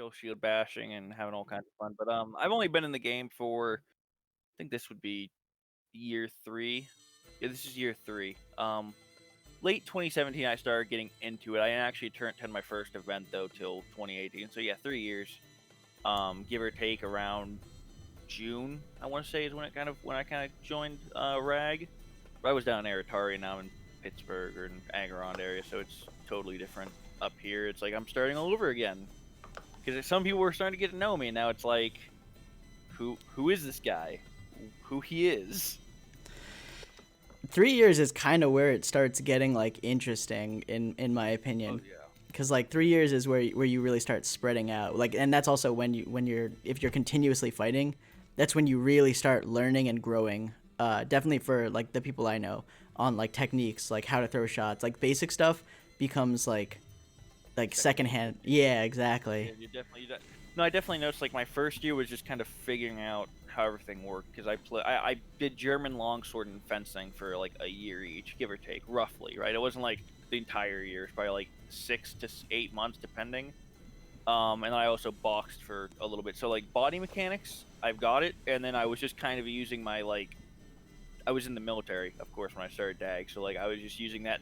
still shield bashing and having all kinds of fun. But I've only been in the game for I think this would be year 3. Yeah, this is year 3. Late 2017, I started getting into it. I didn't actually attend my first event though till 2018. So yeah, 3 years. Give or take around June, I want to say is when I kind of joined Rag. I was down in Aratari, now I'm in Pittsburgh or in Agarond area, so it's totally different up here. It's like I'm starting all over again because some people were starting to get to know me, and now it's like, who is this guy? Who he is? 3 years is kind of where it starts getting like interesting in my Oh opinion, yeah. because like 3 years is where you really start spreading out. Like, and that's also when you're if you're continuously fighting, that's when you really start learning and growing. Definitely for like the people I know on like techniques, like how to throw shots, like basic stuff becomes like Second secondhand. nature. Yeah, Yeah, exactly. no, I definitely noticed like my first year was just kind of figuring out how everything worked because I did German longsword and fencing for like a year each, give or take, roughly, right? It wasn't like the entire year; it's probably like 6 to 8 months, depending. And I also boxed for a little bit, so like body mechanics, I've got it, and then I was just kind of using my like I was in the military, of course, when I started DAG, so like I was just using that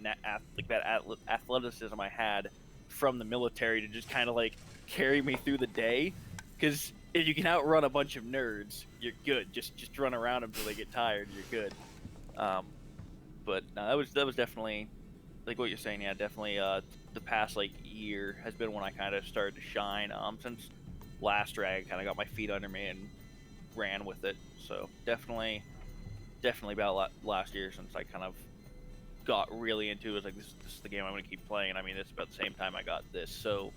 athleticism I had from the military to just kind of like carry me through the day. Because if you can outrun a bunch of nerds, you're good. Just run around them until they get tired, you're good. Um, but no, that was definitely like what you're saying. Yeah, definitely. The past like year has been when I kind of started to shine. Since last drag, kind of got my feet under me and ran with it. So definitely about last year since I kind of got really into it. Was like this is the game I'm going to keep playing. I mean, it's about the same time I got this. So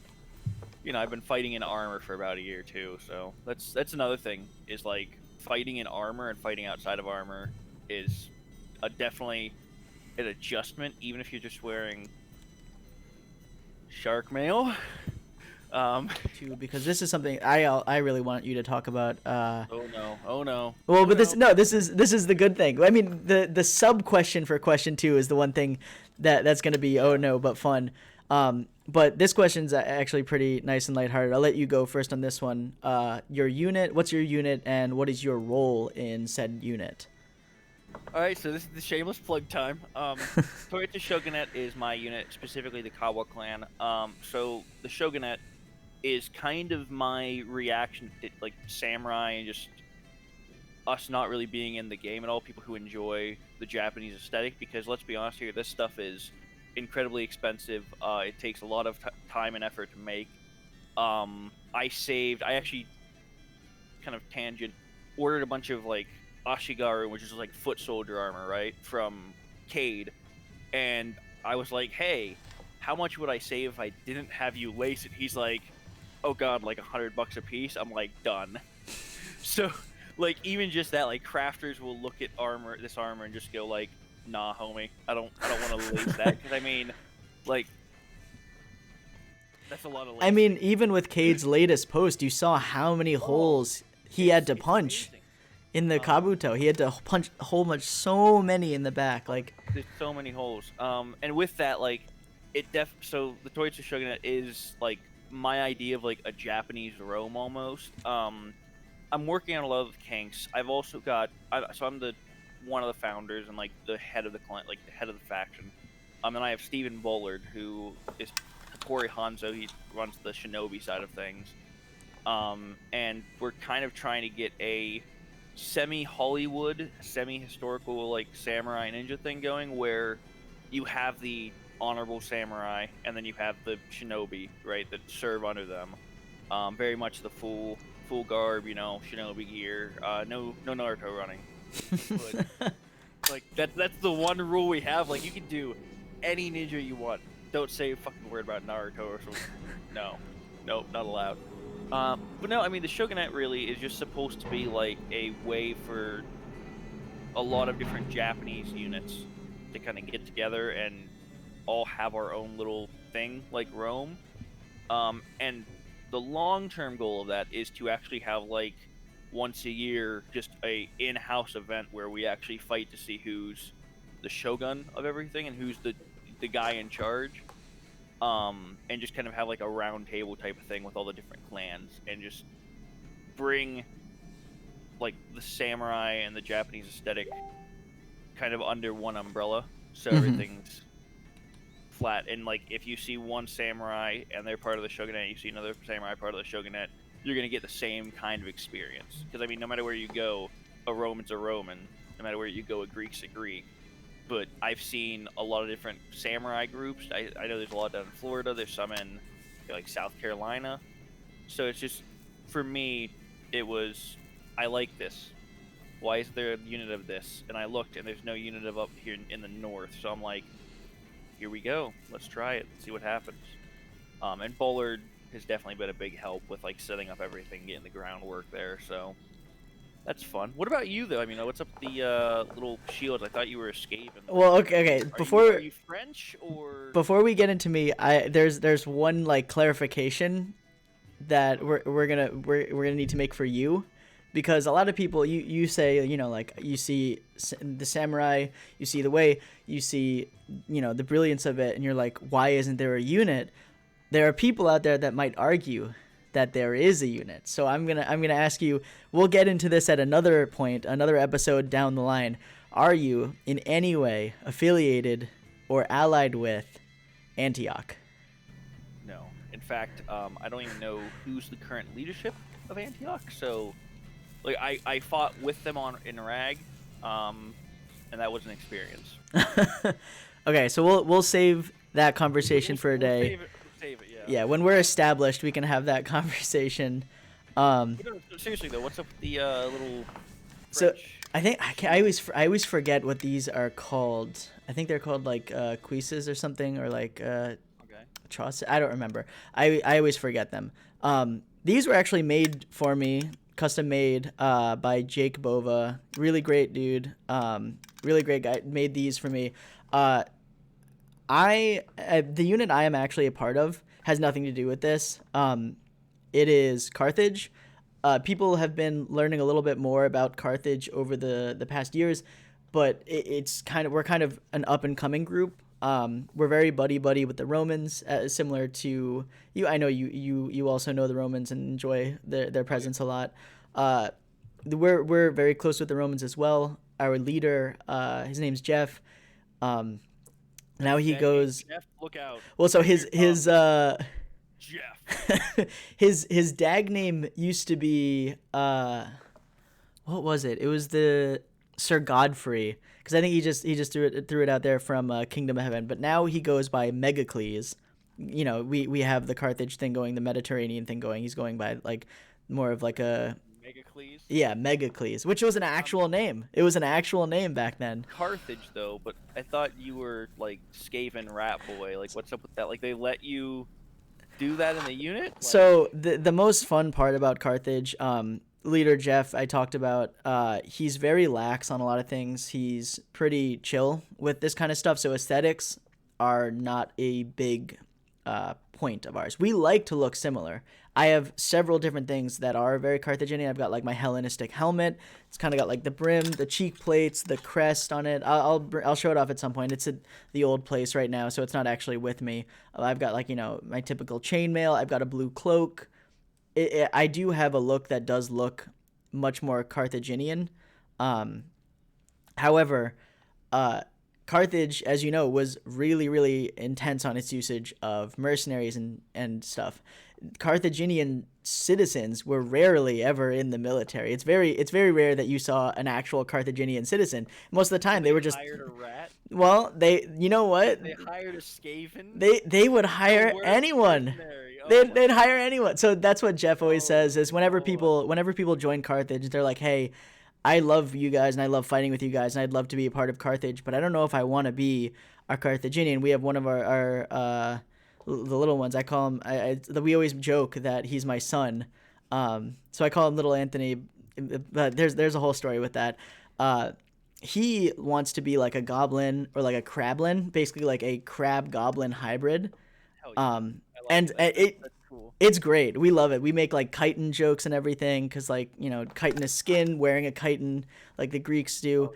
I've been fighting in armor for about a year too. So that's another thing is like fighting in armor and fighting outside of armor is a definitely an adjustment, even if you're just wearing shark mail. Um, Too, because this is something I really want you to talk about. oh no, oh no, Well, oh but no. this is the good thing. I mean, the sub question for question two is the one thing that's going to be oh Yeah. no, but fun. But this question's actually pretty nice and lighthearted. I'll let you go first on this one. Your unit, what's your unit, and what is your role in said unit? All right, so this is the shameless plug time. Toyota Shogunette is my unit, specifically the Kawa clan. So the Shogunette is kind of my reaction to like samurai and just us not really being in the game at all. People who enjoy the Japanese aesthetic, because let's be honest here, this stuff is incredibly expensive. It takes a lot of time and effort to make. I actually kind of tangent ordered a bunch of like Ashigaru, which is like foot soldier armor, right, from Cade, and I was like, hey, how much would I save if I didn't have you lace it? He's like, oh god, like $100 a piece. I'm like, done. So, like, even just that, like, crafters will look at this armor, and just go like, nah, homie, I don't want to lace that, because I mean, like, that's a lot of I mean, lacing. even with Cade's latest post, you saw how many Oh, holes he had to it's punch amazing. in the Um, Kabuto. He had to punch a whole much, so many in the back. Like, there's so many holes. And with that, like, so the Toyotsu Shogunate is like my idea of like a Japanese Rome almost. I'm working on a lot of the kinks. I've also so I'm the one of the founders and like the head of the client, like the head of the faction. And I have Stephen Bullard, who is Topori Hanzo. He runs the shinobi side of things. And we're kind of trying to get a semi-Hollywood, semi-historical like samurai ninja thing going, where you have the honorable samurai and then you have the shinobi, right, that serve under them. Very much the full garb, shinobi gear. No Naruto running, but like that's the one rule we have. Like you can do any ninja you want. Don't say a fucking word about Naruto or something. No, nope, not allowed. But no, I mean the shogunate really is just supposed to be like a way for a lot of different Japanese units to kind of get together and all have our own little thing like Rome. And the long-term goal of that is to actually have like once a year just a in-house event where we actually fight to see who's the shogun of everything and who's the guy in charge. and just kind of have like a round table type of thing with all the different clans, and just bring like the samurai and the Japanese aesthetic kind of under one umbrella, so Mm-hmm. everything's flat. And like if you see one samurai and they're part of the shogunate, you see another samurai part of the shogunate, you're gonna get the same kind of experience. Because I mean, no matter where you go, a Roman's a Roman. No matter where you go, a Greek's a Greek. But I've seen a lot of different samurai groups. I know there's a lot down in Florida. There's some in like South Carolina. So it's just for me, it was I like this. Why is there a unit of this? And I looked, and there's no unit of up here in the north. So I'm like, here we go. Let's try it. See what happens. And Bullard has definitely been a big help with like setting up everything, getting the groundwork there. So that's fun. What about you though? I mean, what's up with the little shields? I thought you were a Skaven. Well, okay. Are you French or? Before we get into me, there's one like clarification that we're gonna need to make for you, because a lot of people, you say, like, you see the samurai, you see the way, you see, the brilliance of it, and you're like, why isn't there a unit? There are people out there that might argue that there is a unit. So I'm gonna ask you. We'll get into this at another point, another episode down the line. Are you in any way affiliated or allied with Antioch? No. In fact, I don't even know who's the current leadership of Antioch. So, like, I fought with them in Rag, and that was an experience. Okay, so we'll save that conversation for a We'll day. save it, yeah. Yeah, when we're established, we can have that conversation. No, seriously though, what's up with the little So French? I think I always forget what these are called. I think they're called like cuisses or something, or like Okay. chaucer. I don't remember. I always forget them. These were actually made for me, custom made by Jake Bova. Really great dude. Really great guy. Made these for me. The unit I am actually a part of has nothing to do with this. It is Carthage. People have been learning a little bit more about Carthage over the past years, but we're kind of an up and coming group. We're very buddy with the Romans, similar to you. I know you also know the Romans and enjoy their presence a lot. We're very close with the Romans as well. Our leader, his name's Jeff. Now he goes. Jeff, look out. Well, so his Jeff. his dag name used to be what was it? It was the Sir Godfrey, because I think he just threw it out there from Kingdom of Heaven. But now he goes by Megacles. We have the Carthage thing going, the Mediterranean thing going. He's going by like more of like a Megacles. yeah, Megacles, which was an actual name. It was an actual name back then. Carthage though, but I thought you were like Skaven Rat Boy. Like, what's up with that? Like, they let you do that in the unit? Like... So the most fun part about Carthage, leader Jeff, I talked about, he's very lax on a lot of things. He's pretty chill with this kind of stuff. So aesthetics are not a big point of ours. We like to look similar. I have several different things that are very Carthaginian. I've got like my Hellenistic helmet. It's kind of got like the brim, the cheek plates, the crest on it. I'll show it off at some point. It's at the old place right now, so it's not actually with me. I've got like, my typical chainmail. I've got a blue cloak. I do have a look that does look much more Carthaginian. However, Carthage, as you know, was really, really intense on its usage of mercenaries and stuff. Carthaginian citizens were rarely ever in the military. It's very rare that you saw an actual Carthaginian citizen. Most of the time, they were just hired a rat. Well, you know what? They hired a Skaven. They would hire anyone. They'd hire anyone. So that's what Jeff always says is whenever people join Carthage, they're like, hey, I love you guys and I love fighting with you guys and I'd love to be a part of Carthage, but I don't know if I want to be a Carthaginian. We have one of our the little ones. I call him. We always joke that he's my son. So I call him Little Anthony. But there's a whole story with that. He wants to be like a goblin or like a crablin, basically like a crab goblin hybrid. Hell yeah. And that's cool. It's great. We love it. We make like chitin jokes and everything because chitin is skin, wearing a chitin like the Greeks do.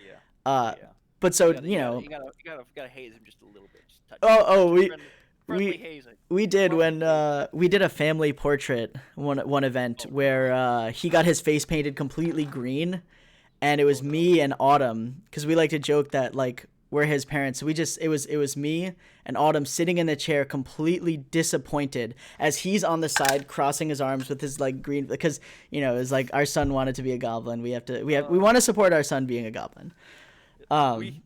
Oh, yeah. But so you gotta hate him just a little bit. Just touch him. friendly we hazing. we did Friendly when hazing. we did a family portrait one event Oh where no. he got his face painted completely green, and it Oh was no. me and Autumn because we like to joke that like we're his parents. So we just it was me and Autumn sitting in the chair completely disappointed as he's on the side crossing his arms with his like green because it's like our son wanted to be a goblin. We Uh, want to support our son being a goblin. we Um we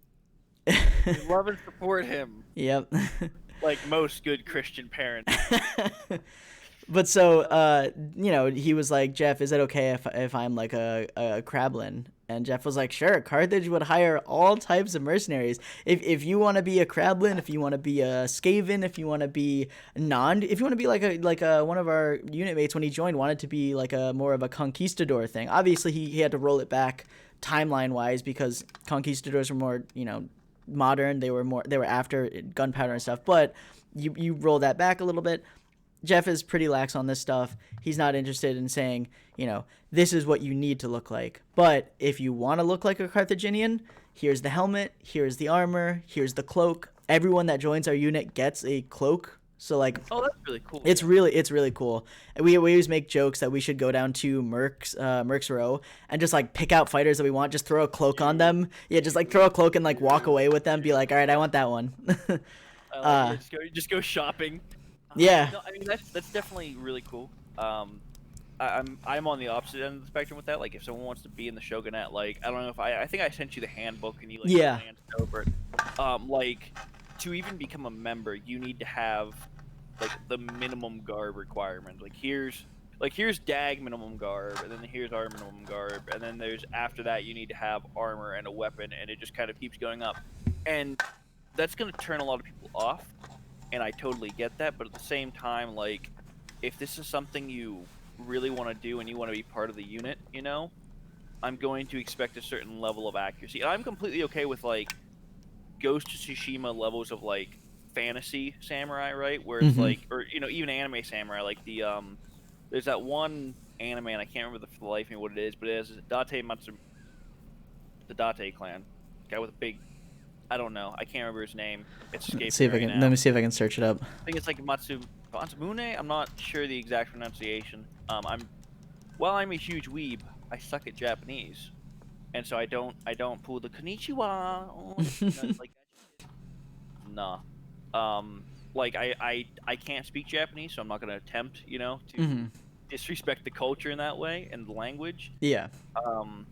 love and support him yep. like most good Christian parents. But so, Uh, he was like, Jeff, is it okay if I'm like a Krablin? And Jeff was like, sure. Carthage would hire all types of mercenaries. If you want to be a Krablin, if you want to be a Skaven, if you want to be if you want to be like a one of our unit mates when he joined wanted to be like a more of a conquistador thing. Obviously, he had to roll it back timeline wise because conquistadors were more modern. They were after gunpowder and stuff. But you roll that back a little bit. Jeff is pretty lax on this stuff. He's not interested in saying, this is what you need to look like. But if you want to look like a Carthaginian, here's the helmet, here's the armor, here's the cloak. Everyone that joins our unit gets a cloak. So like oh, that's really cool. it's really cool. We always make jokes that we should go down to Merc's Row and just like pick out fighters that we want, just throw a cloak on them. Yeah, just like throw a cloak and like walk away with them, be like, "All right, I want that one." I like uh it. Just go shopping. yeah. No, I mean that's definitely really cool. I'm on the opposite end of the spectrum with that. Like, if someone wants to be in the Shogunate, like, I don't know if I think I sent you the handbook and you like Yeah. glanced over it. Like, to even become a member, you need to have like the minimum garb requirement. Here's Dag minimum garb, and then here's our minimum garb, and then there's after that you need to have armor and a weapon, and it just kind of keeps going up, and that's gonna turn a lot of people off, and I totally get that. But at the same time, like, if this is something you really want to do and you want to be part of the unit, I'm going to expect a certain level of accuracy. And I'm completely okay with like Ghost of Tsushima levels of like fantasy samurai, right? Where it's Mhm. like, or even anime samurai, like there's that one anime, and I can't remember for the life of me what it is, but it has the Date clan, guy with a big, I don't know, I can't remember his name. It's escaping See me if I right can. Let now. me see if I can search it up. I think it's like Matsumune. I'm not sure the exact pronunciation. I'm a huge weeb. I suck at Japanese, and so I don't pull the konnichiwa. Like nah. Like I can't speak Japanese, so I'm not gonna attempt, to Mhm. disrespect the culture in that way and the language. Yeah. Um,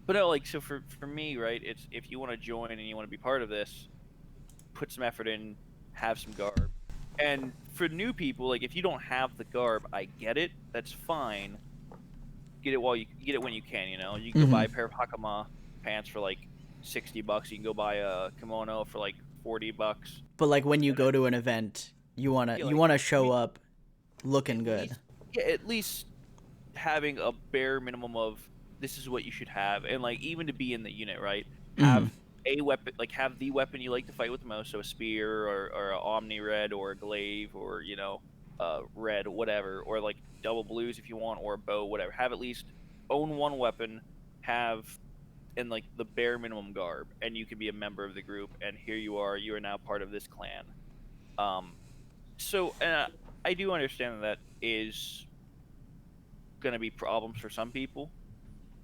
but no, like so for me, right? It's if you want to join and you want to be part of this, put some effort in, have some garb. And for new people, like if you don't have the garb, I get it. That's fine. Get it while you get it when you can. You can go buy Mhm. a pair of hakama pants for like $60. You can go buy a kimono for like $40. But like when you And go then to an event, you wanna yeah, you like wanna at show least, up looking at good. least yeah, at least having a bare minimum of this is what you should have, and like even to be in the unit, right? Mhm. Have a weapon, like have the weapon you like to fight with the most, so a spear or a omni red or a glaive or red whatever, or like double blues if you want, or a bow, whatever. Have at least own one weapon, have in like the bare minimum garb, and you can be a member of the group. And here you are now part of this clan. So I do understand that is going to be problems for some people.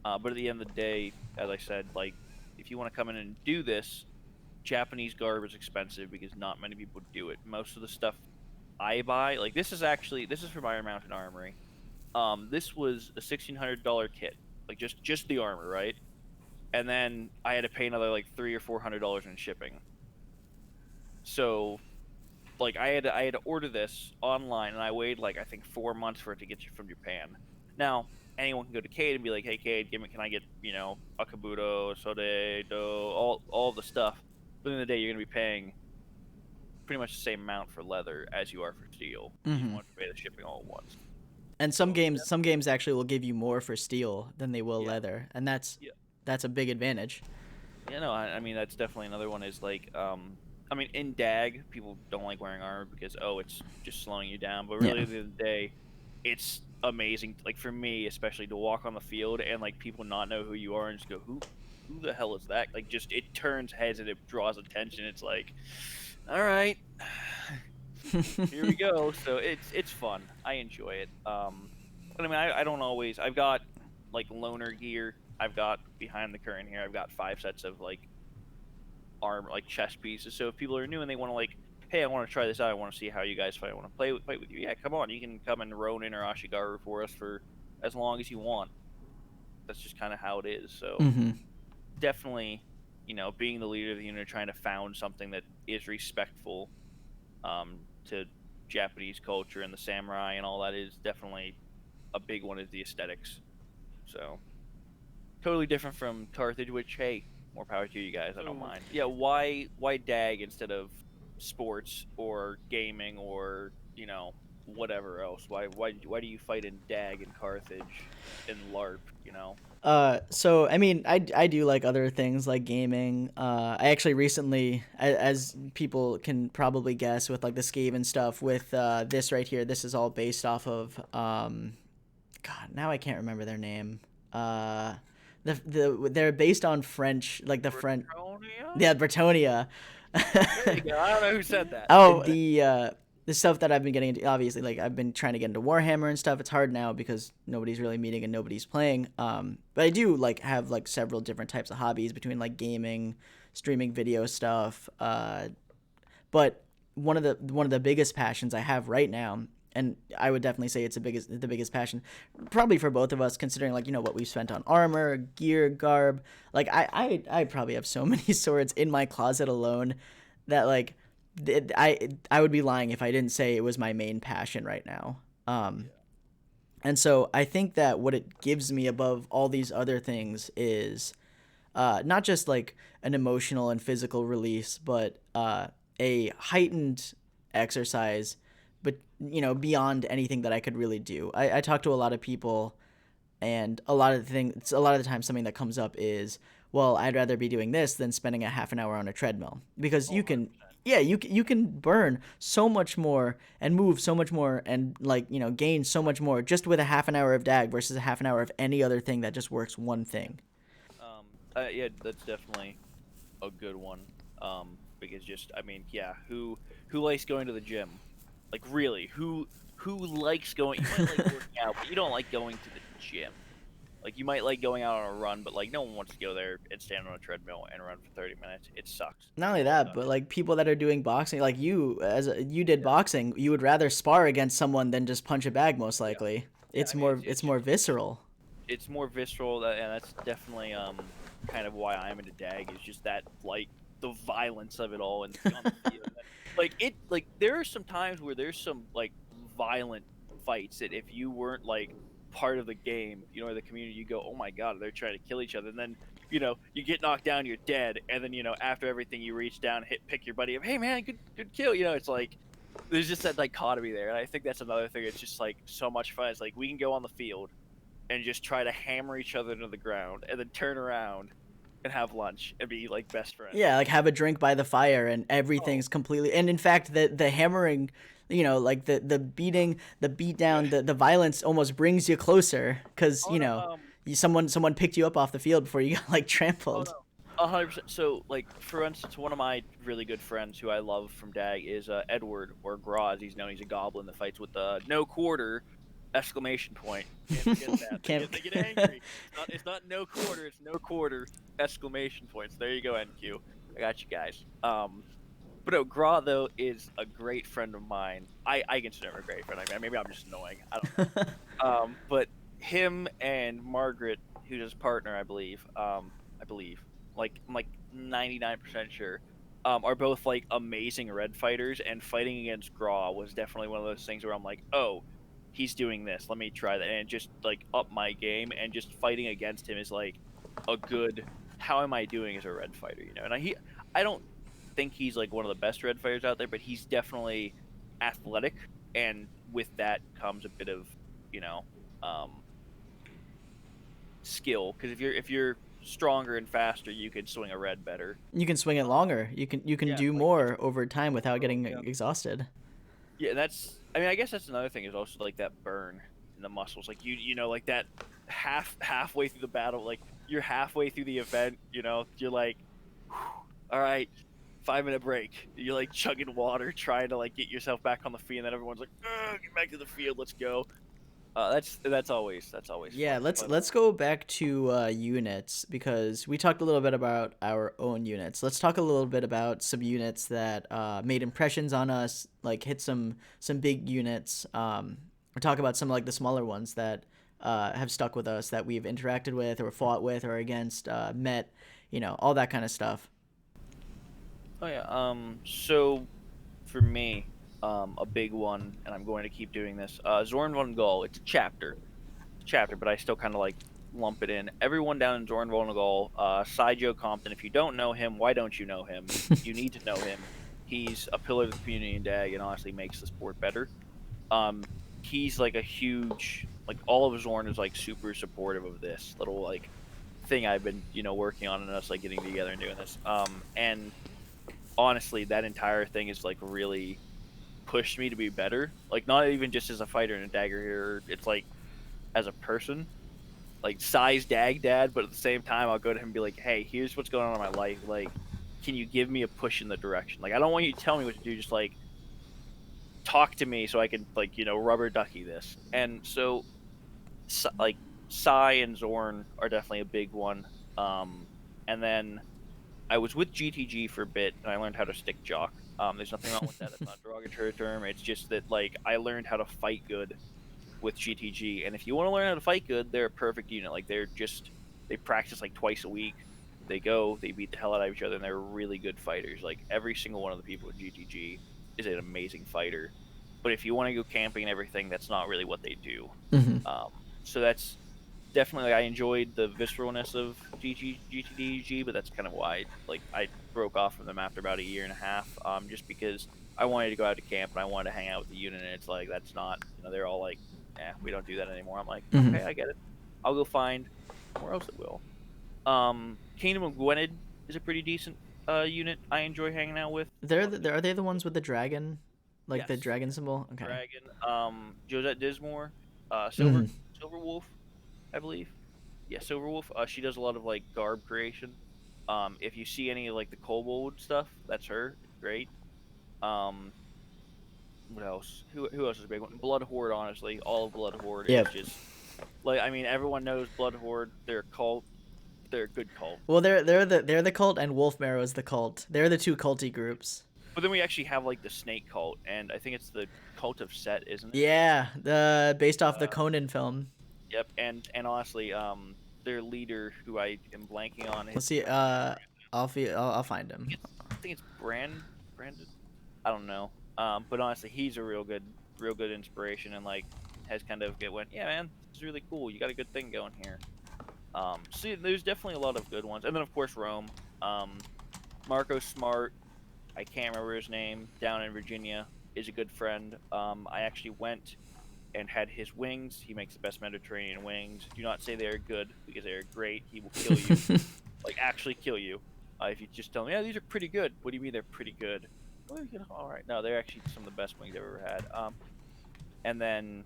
But at the end of the day, as I said, like if you want to come in and do this, Japanese garb is expensive because not many people do it. Most of the stuff I buy, like this is from Iron Mountain Armory. This was a $1,600 kit, like just the armor, right? And then I had to pay another like $300 or $400 in shipping. So like I had to order this online, and I waited like I think 4 months for it to get you from Japan. Now anyone can go to Cade and be like, "Hey Cade, can I get a kabuto, sode, do, all the stuff?" But in the day, you're gonna be paying pretty much the same amount for leather as you are for steel because you Mhm. want to pay the shipping all at once. And some So games some games actually will give you more for steel than they will yeah, leather, and that's yeah, that's a big advantage. yeah. No, I mean that's definitely another one. Is like, I mean, in Dag, people don't like wearing armor because it's just slowing you down. But really, Yeah. at the end of the day, it's amazing. Like for me, especially to walk on the field and like people not know who you are and just go, who the hell is that? Like just it turns heads and it draws attention. It's like, all right. Here we go. So it's fun. I enjoy it. But I mean, I don't always. I've got like loner gear. I've got behind the curtain here. I've got 5 sets of like arm like chest pieces. So if people are new and they want to like, hey, I want to try this out. I want to see how you guys fight. I want to fight with you. Yeah, come on. You can come and Ronin or Ashigaru for us for as long as you want. That's just kind of how it is. So Hmm. definitely, being the leader of the unit, trying to found something that is respectful to Japanese culture and the samurai and all that is definitely a big one. Is the aesthetics. So totally different from Carthage, which hey, more power to you guys. I don't So mind. Yeah, why DAG instead of sports or gaming or whatever else? Why do you fight in DAG and Carthage and LARP? So I mean, I do like other things like gaming. I actually recently, as people can probably guess, with like the Skaven stuff, with this right here, this is all based off of God. Now I can't remember their name. Uh, they're based on French, like the French, Bretonia? yeah, Bretonia. There you go. I don't know who said that. Oh, the stuff that I've been getting into, obviously, like I've been trying to get into Warhammer and stuff. It's hard now because nobody's really meeting and nobody's playing. But I do like have like several different types of hobbies between like gaming, streaming video stuff. But one of the biggest passions I have right now, and I would definitely say it's the biggest passion, probably for both of us, considering like what we've spent on armor, gear, garb. Like I probably have so many swords in my closet alone that like I would be lying if I didn't say it was my main passion right now. And so I think that what it gives me above all these other things is not just like an emotional and physical release, but a heightened exercise, but beyond anything that I could really do. I talk to a lot of people, and a lot of the time something that comes up is, well, I'd rather be doing this than spending a half an hour on a treadmill, because Oh, you can, 100%. yeah, you can burn so much more and move so much more and like gain so much more just with a half an hour of dag versus a half an hour of any other thing that just works one thing. Yeah, that's definitely a good one. Because just I mean, yeah, who likes going to the gym? Like really, who likes going? You might like working out, but you don't like going to the gym. Like you might like going out on a run, but like no one wants to go there and stand on a treadmill and run for 30 minutes. It sucks. Not It only really that, does. but like people that are doing boxing, like you did Yeah, boxing, you would rather spar against someone than just punch a bag, most yeah, likely. yeah. It's I mean, more it's more visceral. it's more visceral, and that's definitely kind of why I'm into DAG is just that like the violence of it all and on the field. Like there are some times where there's some like violent fights that if you weren't like part of the game, or the community, you go, oh my god, they're trying to kill each other, and then you get knocked down, you're dead, and then after everything you reach down, pick your buddy up, hey man, good kill. It's like there's just that dichotomy there, and I think that's another thing. It's just like so much fun. It's like we can go on the field and just try to hammer each other into the ground and then turn around and have lunch and be like best friends. Yeah, like have a drink by the fire and Oh, everything's completely, and in fact the hammering, like the beating, the beat yeah. down, the violence almost brings you closer cuz Oh no. someone picked you up off the field before you got like Oh trampled. no. 100%. So, like, for instance, one of my really good friends who I love from DAG is Edward, or Graz. He's known. He's a goblin that fights with no quarter exclamation point. Can't forget that. They Can't get angry. It's not no quarter. It's no quarter exclamation points. There you go, NQ. I got you guys. But no, Gra though is a great friend of mine. I consider him a great friend. I mean, maybe I'm just annoying. I don't know. But him and Margaret, who's his partner, I believe, like I'm like 99% sure, are both like amazing red fighters. And fighting against Graw was definitely one of those things where I'm like, oh, he's doing this. Let me try that, and just like up my game. And just fighting against him is like a good. How am I doing as a red fighter? And I don't think he's like one of the best red fighters out there, but he's definitely athletic, and with that comes a bit of you know um, skill. Because if you're stronger and faster, you can swing a red better. You can swing it Um, longer. You can yeah, do like more over time without getting yeah, exhausted. yeah. That's I mean I guess that's another thing is also like that burn in the muscles. Like like that halfway through the battle, like you're halfway through the event. You're like, all right, 5-minute break. You're like chugging water, trying to like get yourself back on the field, and then everyone's like, "Get back to the field, let's go." That's always Yeah, fun. let's But let's go back to units because we talked a little bit about our own units. Let's talk a little bit about some units that made impressions on us, like hit some big units. Or talk about some like the smaller ones that have stuck with us that we've interacted with or fought with or against, met, all that kind of stuff. oh yeah, so for me, a big one, and I'm going to keep doing this. Zorn von Gaul. It's a chapter, but I still kind of like lump it in. Everyone down in Zorn von Gaul, Cy Joe Compton. If you don't know him, why don't you know him? You need to know him. He's a pillar of the community in Dag, and honestly makes the sport better. Um, he's like a huge, like all of Zorn is like super supportive of this little like thing I've been working on, and us like getting together and doing this. And honestly, that entire thing is like really pushed me to be better. Like not even just as a fighter and a Dagorhir. It's like as a person, like size dag dad, but at the same time I'll go to him and be like, hey, here's what's going on in my life. Like, can you give me a push in the direction? Like I don't want you to tell me what to do, just like talk to me so I can like, rubber ducky this. And so like Psy and Zorn are definitely a big one. And then I was with GTG for a bit and I learned how to stick jock. There's nothing wrong with that. That's not a derogatory term. It's just that like I learned how to fight good with GTG, and if you want to learn how to fight good, they're a perfect unit. Like they practice like twice a week. They beat the hell out of each other, and they're really good fighters. Like every single one of the people in GTG is an amazing fighter. But if you want to go camping and everything, that's not really what they do. Hmm. Um, so that's definitely I enjoyed the visceralness of GTDG, but that's kind of why like I broke off from them after about a year and a half, just because I wanted to go out to camp and I wanted to hang out with the unit, and it's like that's not they're all like, we don't do that anymore. I'm like, Hmm. okay, I get it. I'll go find somewhere else that will. Kingdom of Gwynedd is a pretty decent unit. I enjoy hanging out with. Are they the ones with the dragon, like the Yes, dragon symbol? Okay. Dragon. Josette Dismore, Hmm. Silver Wolf, I believe. Yeah, Silverwolf. She does a lot of like garb creation. If you see any of like the kobold stuff, that's her. It's great. Um, what else? Who else is a big one? Blood Horde. Honestly, all of Blood Horde is Yep. just like I mean everyone knows Blood Horde. They're a cult. They're a good cult. Well, they're the cult, and Wolf Marrow is the cult. They're the two culty groups. But then we actually have like the Snake Cult, and I think it's the Cult of Set, isn't it? Yeah, the based off the Uh, Conan film. yep. And honestly, their leader, who I am blanking on, Let's his see. last name. I'll find him. I think it's Brandon. I don't know. But honestly, he's a real good inspiration, and like has kind of get went. Yeah, man, this is really cool. You got a good thing going here. See, there's definitely a lot of good ones, and then of course Rome. Marco Smart. I can't remember his name. Down in Virginia is a good friend. I actually went and had his wings. He makes the best Mediterranean wings. Do not say they are good because they are great. He will kill you, like actually kill you. If you just tell him, yeah, these are pretty good. What do you mean they're pretty good? Well, all right. No, they're actually some of the best wings I've ever had. And then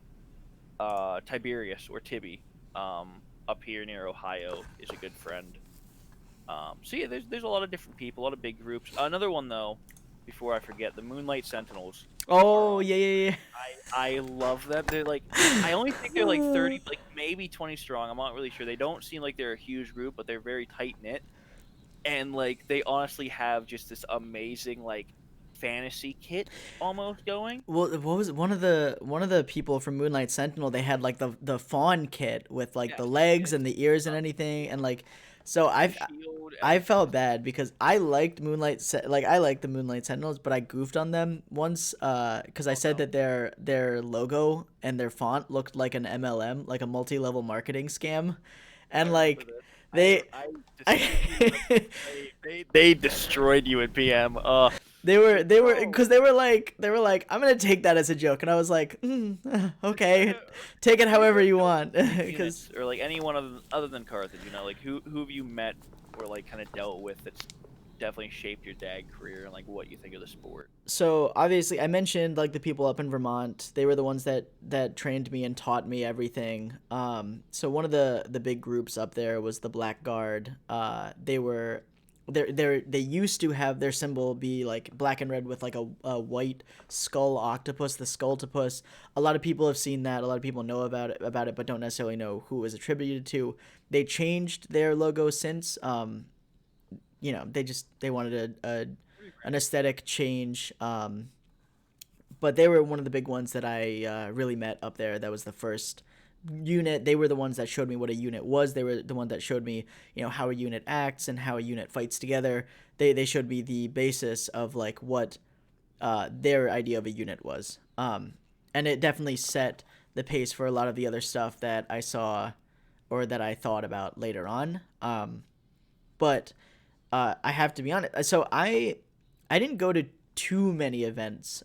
Tiberius or Tibby, up here near Ohio, is a good friend. So yeah, there's a lot of different people, a lot of big groups. Another one though, before I forget, the Moonlight Sentinels are Oh on. yeah, yeah, I love them. They're like I only think they're like yeah. 30, like maybe 20 strong. I'm not really sure. They don't seem like they're a huge group, but they're very tight knit. And like they honestly have just this amazing like fantasy kit almost going. Well, what was it? One of the people from Moonlight Sentinel? They had like the fawn kit with like the Yes, legs yes. and the ears and Um, anything, and like, so the I've shield and I like felt bad because I liked the Moonlight Sentinels, but I goofed on them once because I oh said no, that their logo and their font looked like an MLM, like a multi-level marketing scam, I and remember like this. they I distinctly remember I they destroyed you in PM. They It's were like they were bro. because they were like I'm gonna take that as a joke, and I was like, okay, take it Who's however your you go-to want, big because units, or like anyone other than Carthage? Like who have you met or like kind of dealt with that's definitely shaped your dag career and like what you think of the sport? so obviously I mentioned like the people up in Vermont. They were the ones that trained me and taught me everything. So one of the big groups up there was the Black Guard. They were they used to have their symbol be like black and red with like a white skull octopus, the skulltopus. A lot of people have seen that. A lot of people know about it, but don't necessarily know who it was attributed to. They changed their logo since. They wanted an aesthetic change. But they were one of the big ones that I really met up there. That was the first unit. They were the ones that showed me what a unit was. They were the one that showed me, how a unit acts and how a unit fights together. They showed me the basis of like what their idea of a unit was. And it definitely set the pace for a lot of the other stuff that I saw or that I thought about later on. But I have to be honest. So I didn't go to too many events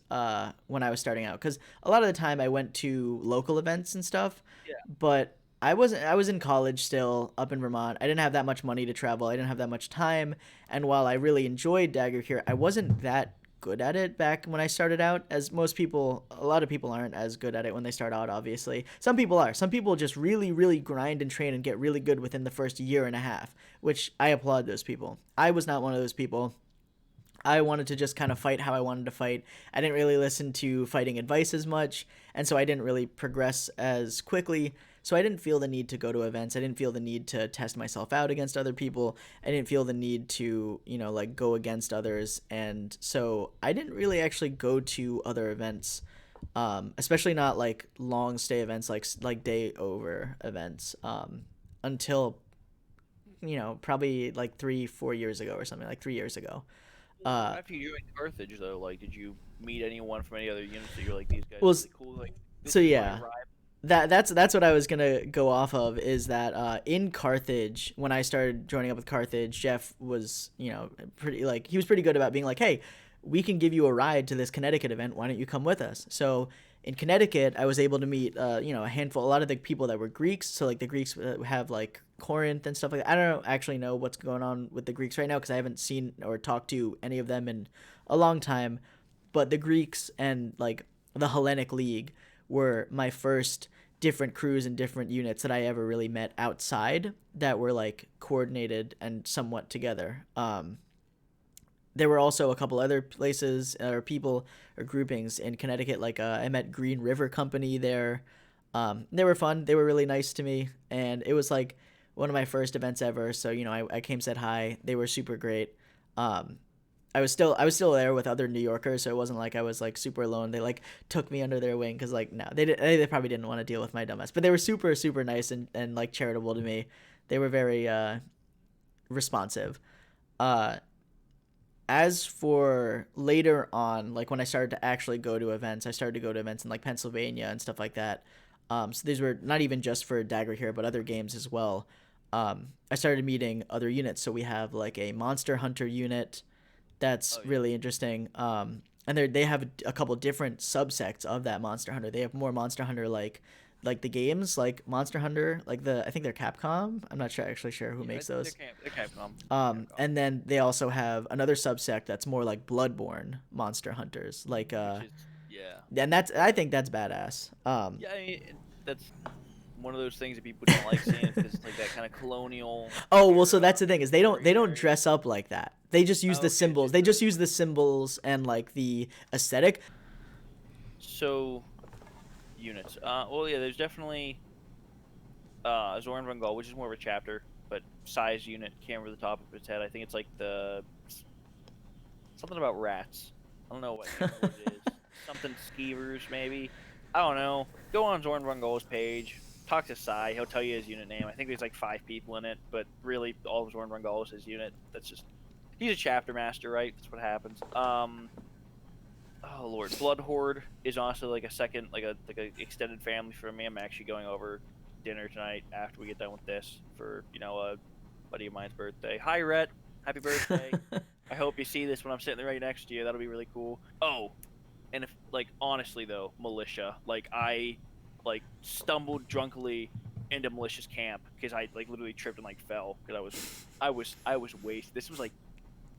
when I was starting out because a lot of the time I went to local events and stuff. Yeah. But I was in college still up in Vermont. I didn't have that much money to travel. I didn't have that much time. And while I really enjoyed Dagorhir, I wasn't that good at it back when I started out, as most people, a lot of people aren't as good at it when they start out, obviously. Some people are. Some people just really, really grind and train and get really good within the first year and a half, which I applaud those people. I was not one of those people. I wanted to just kind of fight how I wanted to fight. I didn't really listen to fighting advice as much, and so I didn't really progress as quickly. So I didn't feel the need to go to events. I didn't feel the need to test myself out against other people. I didn't feel the need to, like go against others. And so I didn't really actually go to other events, especially not like long stay events, like day over events, until probably like 3-4 years ago or something, like 3 years ago. Uh, After you joined Carthage, though, like, did you meet anyone from any other units that you're like, these guys are well, really cool? Like, this so is my yeah, ride. that's what I was gonna go off of is that in Carthage, when I started joining up with Carthage, Jeff was pretty like he was pretty good about being like, hey, we can give you a ride to this Connecticut event. Why don't you come with us? So in Connecticut, I was able to meet a lot of the people that were Greeks. So like the Greeks have like Corinth and stuff like that. I don't actually know what's going on with the Greeks right now because I haven't seen or talked to any of them in a long time. But the Greeks and like the Hellenic League were my first different crews and different units that I ever really met outside that were like coordinated and somewhat together. There were also a couple other places or people or groupings in Connecticut. Like I met Green River Company there. They were fun. They were really nice to me, and it was like one of my first events ever. So I came, said hi. They were super great. Um, I was still there with other New Yorkers, so it wasn't like I was like super alone. They like took me under their wing because like no, they probably didn't want to deal with my dumbass, but they were super super nice and like charitable to me. They were very responsive. Uh, as for later on, like when I started to actually go to events, I started to go to events in like Pennsylvania and stuff like that. So these were not even just for Dagorhir, but other games as well. I started meeting other units. So we have like a Monster Hunter unit that's Oh yeah. really interesting. And they have a couple different subsects of that Monster Hunter. They have more Monster Hunter like the games like Monster Hunter, like I think they're Capcom. I'm not sure who Yeah, makes those. they're Capcom. Capcom. And then they also have another subsect that's more like Bloodborne Monster Hunters, Which is, yeah. and that's I think that's badass. Yeah, I mean, that's one of those things that people don't like seeing because it's like that kind of colonial Oh well, so era, that's the thing is they don't area. dress up like that. They just use Oh, the okay, symbols. just They the just use the symbols and like the aesthetic. so units. Well, yeah, there's definitely Zoran Rungal, which is more of a chapter, but size unit. Can't remember the top of its head. I think it's like the something about rats. I don't know what. I can't remember what it is. Something skeevers maybe. I don't know. Go on Zoran Rungal's page. Talk to Sai. He'll tell you his unit name. I think there's like 5 people in it, but really all of Zoran Rungal is his unit. That's just he's a chapter master, right? That's what happens. Oh Lord, Blood Horde is also like a second, like a extended family for me. I'm actually going over dinner tonight after we get done with this for a buddy of mine's birthday. Hi Rhett, happy birthday! I hope you see this when I'm sitting right next to you. That'll be really cool. Oh, and if like honestly though, militia. Like I like stumbled drunkly into militia's camp because I like literally tripped and like fell because I was wasted. This was like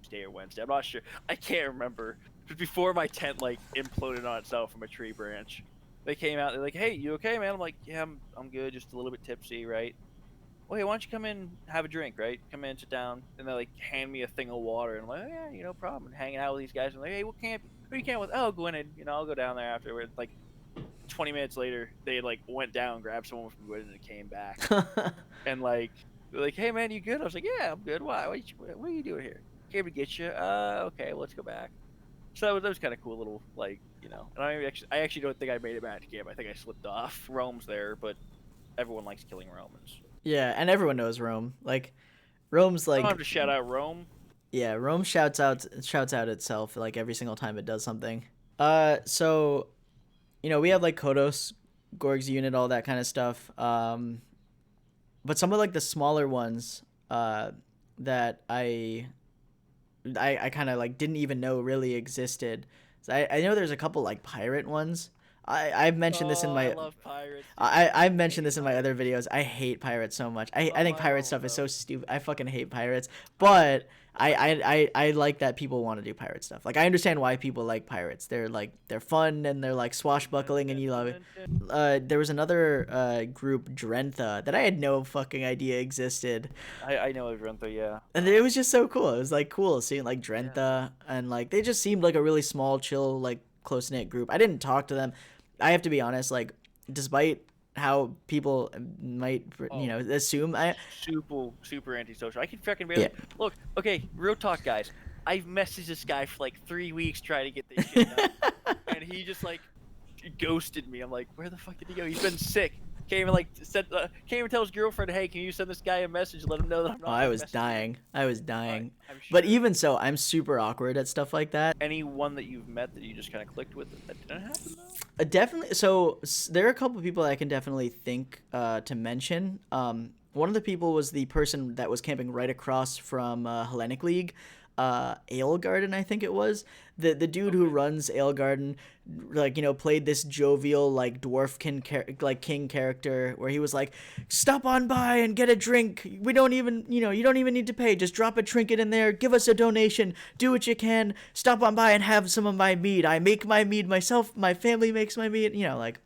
Tuesday or Wednesday. I'm not sure. I can't remember. It was before my tent like imploded on itself from a tree branch. They came out. They're like, "Hey, you okay, man?" I'm like, "Yeah, I'm good. Just a little bit tipsy, right?" hey, why don't you come in, have a drink, right? Come in, sit down, and they like hand me a thing of water, and I'm like, oh, yeah, no problem. And hanging out with these guys, and like, hey, what camp? Who you camp with? Oh, go in, and I'll go down there afterward. Like 20 minutes later, they like went down, grabbed someone from Gwynn, and came back, and like they're like, hey man, you good? I was like, yeah, I'm good. Why? What are you doing here? Came to get you. Okay, well, let's go back. So that was kind of cool, little like And I actually don't think I made it back to camp. I think I slipped off. Rome's there, but everyone likes killing Romans. Yeah, and everyone knows Rome. Like Rome's I don't like have to shout out Rome. yeah, Rome shouts out itself like every single time it does something. So we have like Kodos, Gorg's unit, all that kind of stuff. But some of like the smaller ones that I kind of like didn't even know really existed. So I know there's a couple like pirate ones. I've mentioned this in my I love pirates. I've mentioned this in my other videos. I hate pirates so much. I think I pirate know, stuff is though. so stupid. I fucking hate pirates. But I like that people want to do pirate stuff. Like I understand why people like pirates. They're fun and they're like swashbuckling and you love it. There was another group, Drentha, that I had no fucking idea existed. I know Adrentha, yeah. And it was just so cool. It was like cool seeing like Yeah. Drentha and like they just seemed like a really small, chill, like close knit group. I didn't talk to them. I have to be honest, like despite how people might assume I Super antisocial. I can fucking yeah. barely look. Okay, real talk, guys. I've messaged this guy for like 3 weeks trying to get this shit done, and he just like ghosted me. I'm like, where the fuck did he go? He's been sick. Can't even can't even tell his girlfriend, hey, can you send this guy a message? Let him know that I'm not. Oh, I was messaging him." dying. I was dying. I'm But sure. even so, I'm super awkward at stuff like that. Anyone that you've met that you just kind of clicked with that didn't happen though? Definitely. So there are a couple of people that I can definitely think to mention. One of the people was the person that was camping right across from Hellenic League, Ale Garden, I think it was. The dude who runs Ale Garden, like played this jovial like dwarf like king character where he was like, stop on by and get a drink. We don't even you don't even need to pay. Just drop a trinket in there. Give us a donation. Do what you can. Stop on by and have some of my mead. I make my mead myself. My family makes my mead. Like.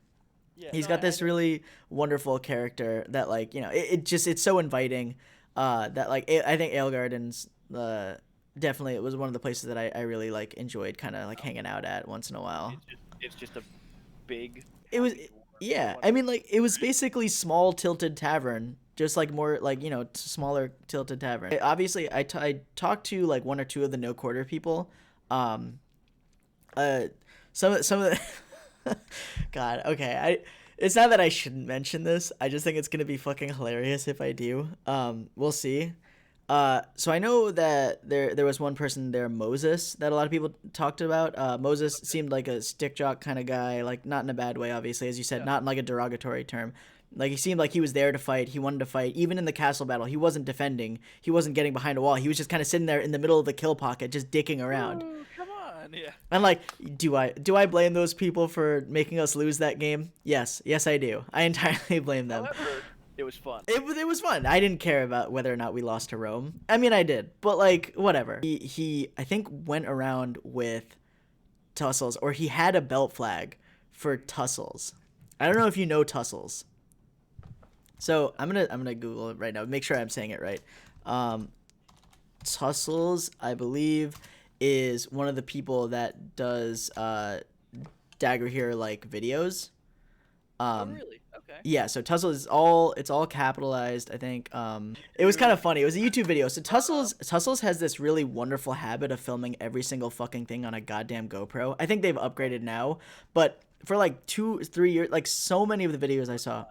Yeah, He's no, got this know. really wonderful character that like it's so inviting that like I think Ale Gardens definitely it was one of the places that I really like enjoyed kind of like hanging out at once in a while. It's just a big. It was happy dwarf. yeah, I mean like it was basically small tilted tavern, just like more like smaller tilted tavern. Obviously I talked to like one or two of the no quarter people. um some of the God, okay. It's not that I shouldn't mention this. I just think it's gonna be fucking hilarious if I do. We'll see. So I know that there was one person there, Moses, that a lot of people talked about. Moses seemed like a stick jock kind of guy, like not in a bad way, obviously, as you said, not in like a derogatory term. Like he seemed like he was there to fight. He wanted to fight. Even in the castle battle, he wasn't defending. He wasn't getting behind a wall. He was just kind of sitting there in the middle of the kill pocket, just dicking around. Ooh, come on, yeah. And like, do I blame those people for making us lose that game? Yes, I do. I entirely blame them. However, it was fun. It was fun. I didn't care about whether or not we lost to Rome. I mean, I did, but like, whatever. He I think went around with tussles, or he had a belt flag for tussles. I don't know if you know tussles. So I'm gonna Google it right now. Make sure I'm saying it right. Tussles, I believe, is one of the people that does Dagorhir like videos. Oh, really? Okay. Yeah, so Tussles is it's all capitalized, I think. It was kind of funny. It was a YouTube video. So Tussles has this really wonderful habit of filming every single fucking thing on a goddamn GoPro. I think they've upgraded now, but for like 2-3 years, like so many of the videos I saw.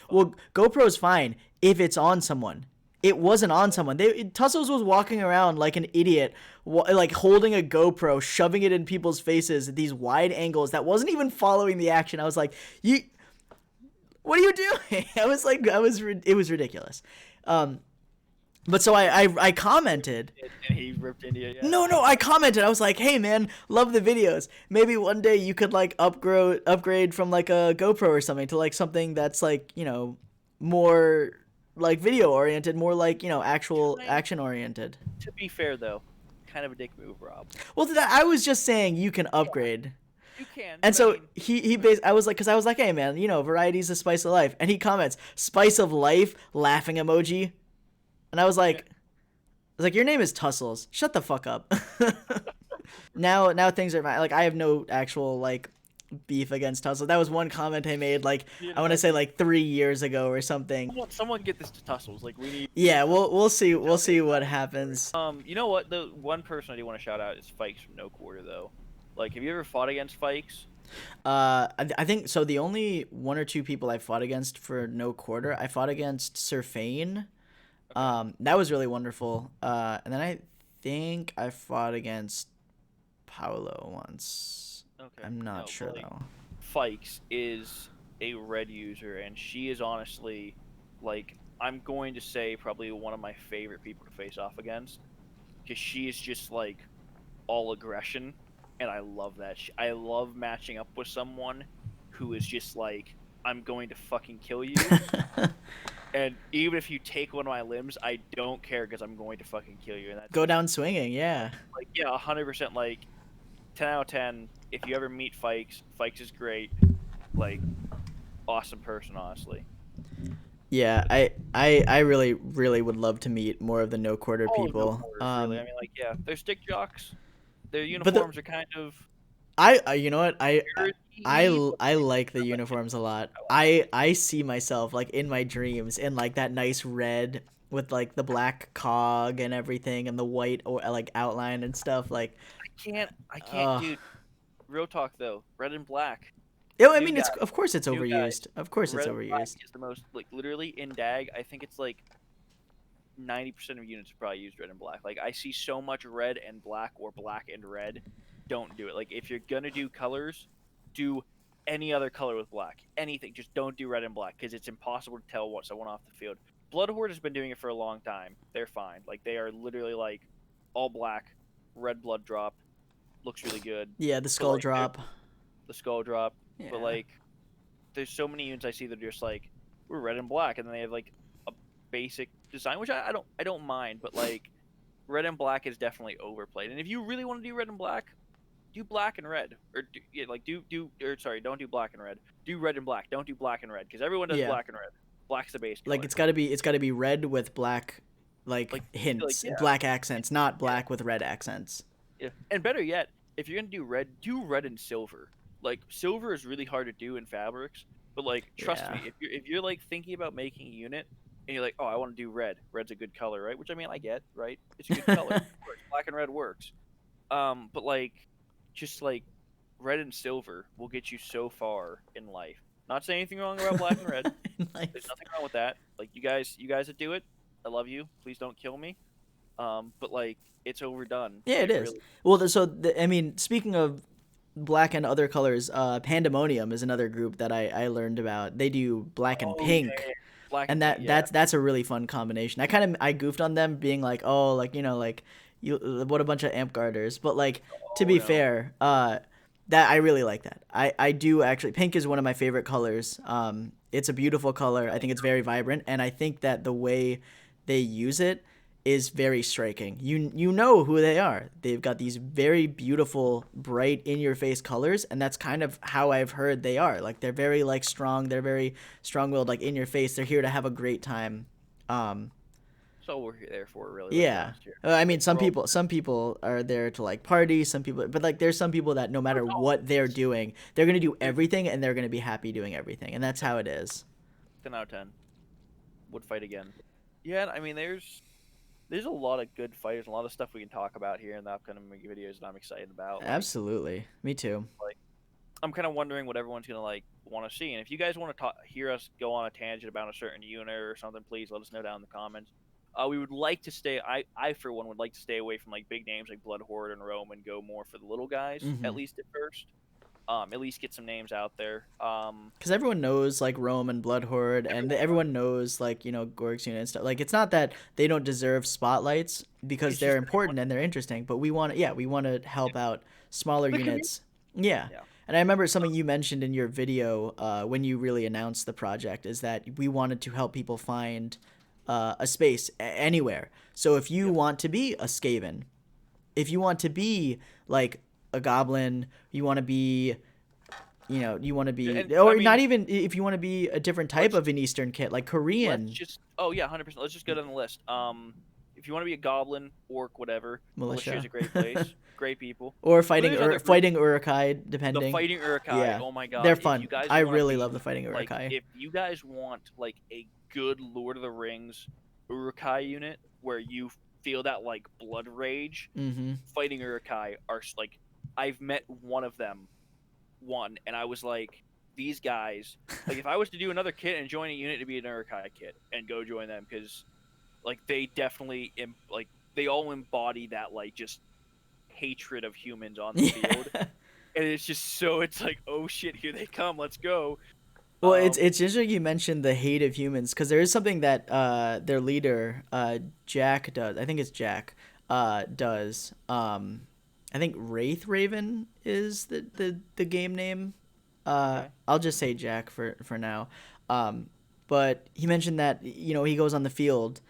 Well, GoPro's fine if it's on someone. It wasn't on someone. Tussles was walking around like an idiot, like holding a GoPro, shoving it in people's faces at these wide angles that wasn't even following the action. I was like, what are you doing? It was ridiculous. But so I commented. And he ripped into you. Yeah. No, I commented. I was like, hey man, love the videos. Maybe one day you could like upgrade from like a GoPro or something to like something that's like, more like video oriented, more like, actual action oriented. To be fair though, kind of a dick move, Rob. Well, I was just saying you can upgrade. You can, And but I so mean, I was like, because I was like, hey man, variety's the spice of life, and he comments, spice of life, laughing emoji, and yeah. I was like, your name is Tussles, shut the fuck up. Now things are like, I have no actual like beef against Tussles. That was one comment I made like, You I want to know, say like 3 years ago or something. someone get this to tussles. Like we need Yeah, we'll tell me see his what story. happens. You know what? The one person I do want to shout out is Fikes from No Quarter though. Like, have you ever fought against Fikes? I think so. The only one or two people I fought against for no quarter, I fought against Surfane. Okay. That was really wonderful. And then I think I fought against Paolo once. Okay. I'm not No, but sure like though. Fikes is a red user, and she is honestly, like, I'm going to say probably one of my favorite people to face off against, because she is just like all aggression, and I love that. I love matching up with someone who is just like, I'm going to fucking kill you, and even if you take one of my limbs, I don't care because I'm going to fucking kill you, and that's Go just down swinging, yeah. like, yeah, 100%. Like, 10 out of 10. If you ever meet Fikes, Fikes is great. Like, awesome person, honestly. Yeah, But I really really would love to meet more of the no quarter all of no people. quarters, really. I mean, like, yeah, they're stick jocks. Their But the uniforms are kind of you know what dirty, but I like, like the I like it. uniforms a lot. I like it. I see myself like in my dreams in like that nice red with like the black cog and everything and the white or like outline and stuff like I can't, uh dude. Real talk though, red and black, I new mean it's guy, of course it's new guys. overused. Of course it's Red and black overused. is the most, like, literally in Dag. I think it's like 90% of units probably use red and black. Like, I see so much red and black or black and red. Don't do it. Like, if you're gonna do colors, do any other color with black. Anything. Just don't do red and black because it's impossible to tell what someone off the field. Blood Horde has been doing it for a long time. They're fine. Like, they are literally like all black, red blood drop. Looks really good. Yeah, the But skull like drop. the skull drop. But Yeah. like there's so many units I see that are just like, we're red and black, and then they have like a basic design, which I don't mind, but like red and black is definitely overplayed. And if you really want to do red and black, do black and red, or do, yeah, like do or sorry, don't do black and red. Do red and black. Don't do black and red because everyone does Yeah. black and red. Black's the base Like color. it's got to be red with black like Like hints, yeah, black accents, not yeah, black with red accents. yeah. And better yet, if you're gonna do red and silver. Like, silver is really hard to do in fabrics, but like, trust Yeah. me, if you're like thinking about making a unit and you're like, oh, I want to do red. Red's a good color, right? Which, I mean, I get, right? It's a good color. It works. Black and red works. But like, just like red and silver will get you so far in life. Not saying anything wrong about black and red. There's Nice. nothing wrong with that. Like, you guys that do it, I love you. Please don't kill me. But like, it's overdone. Yeah, it It is. really. Well, I mean, speaking of black and other colors, Pandemonium is another group that I learned about. They do black and Oh yeah, pink, yeah. Black and and pink. Yeah. that's a really fun combination. I goofed on them being like, oh, like like you what a bunch of amp garters, but like to Oh be no. fair, that I really like that. I do actually. Pink is one of my favorite colors. It's a beautiful color. I think it's very vibrant, and I think that the way they use it is very striking. You know who they are. They've got these very beautiful, bright, in your face colors, and that's kind of how I've heard they are. Like they're very like strong. They're very strong willed. Like in your face. They're here to have a great time. Um, So we're there for, really. Let's be yeah. honest here. I mean, Like, we're all. some people are there to like party. Some people, but like, there's some people that no Oh matter no, what they're it's doing, they're gonna do dude, everything, and they're gonna be happy doing everything, and that's how it is. 10 out of 10. Would fight again. Yeah, I mean, there's a lot of good fighters, a lot of stuff we can talk about here in the upcoming videos that I'm excited about. Like, Absolutely, me too. like I'm kind of wondering what everyone's gonna like want to see. And if you guys want to hear us go on a tangent about a certain unit or something, please let us know down in the comments. We would like to stay. I for one would like to stay away from like big names like Blood Horde and Rome and go more for the little guys at Hmm. least at first. At least get some names out there. Because everyone knows like Rome and Blood Horde, and Everyone does. everyone knows like Gorg's unit and stuff. Like it's not that they don't deserve spotlights because It's they're just that important and they're interesting, but we want to help out smaller the community. units. Yeah. Yeah. And I remember something you mentioned in your video when you really announced the project is that we wanted to help people find a space anywhere. So if you Yep. want to be a Skaven, if you want to be like a goblin, you want to be, you want to be, And I or not mean, even if you want to be a different type let's of an Eastern kit, like let's Korean just oh yeah, 100%. Let's just go down the list. If you want to be a goblin, orc, whatever, militia is militia, a great place. Great people. or But then fighting there's other groups. fighting Urukai, The depending. fighting Urukai. Yeah, Oh my they're god! If you fun. guys I want to really love be the fighting like, Urukai. if you guys want like a good Lord of the Rings Urukai unit where you feel that like blood rage, Mm-hmm. fighting Urukai are like, I've met one of them, and I was like, these guys. Like, if I was to do another kit and join a unit to be an Urukai kit and go join them, because like they definitely like they all embody that like just hatred of humans on the field, Yeah. and it's just so it's like, oh shit, here they come, let's go. Well, it's interesting you mentioned the hate of humans because there is something that their leader Jack does. I think it's Jack does. I think Wraith Raven is the game name. Okay. I'll just say Jack for now. But he mentioned that he goes on the field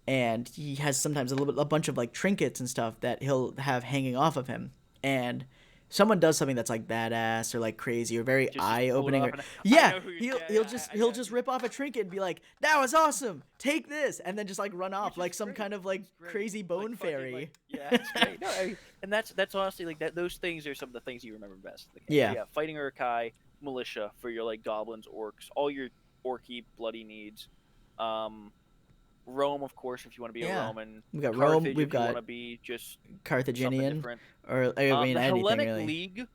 and he has sometimes a bunch of like trinkets and stuff that he'll have hanging off of him, and someone does something that's like badass or like crazy or very Just eye pull it opening, off, or and I yeah, know who. he'll Yeah, he'll yeah, just I he'll know just who. rip off a trinket and be like, that was awesome, take this, and then just like run off Which is like some great. kind of like It's great. crazy Like bone fucking like, fairy. yeah, it's great. No, and that's honestly like that. Those things are some of the things you remember best in the game. So Yeah. yeah, fighting Urukai, militia for your like goblins, orcs, all your orky bloody needs. Um, Rome, of course, if you want to be a Yeah, Roman. we've got Rome, Carthage, we've if you want got to be just something Carthaginian, different. or I mean The anything Hellenic really. League,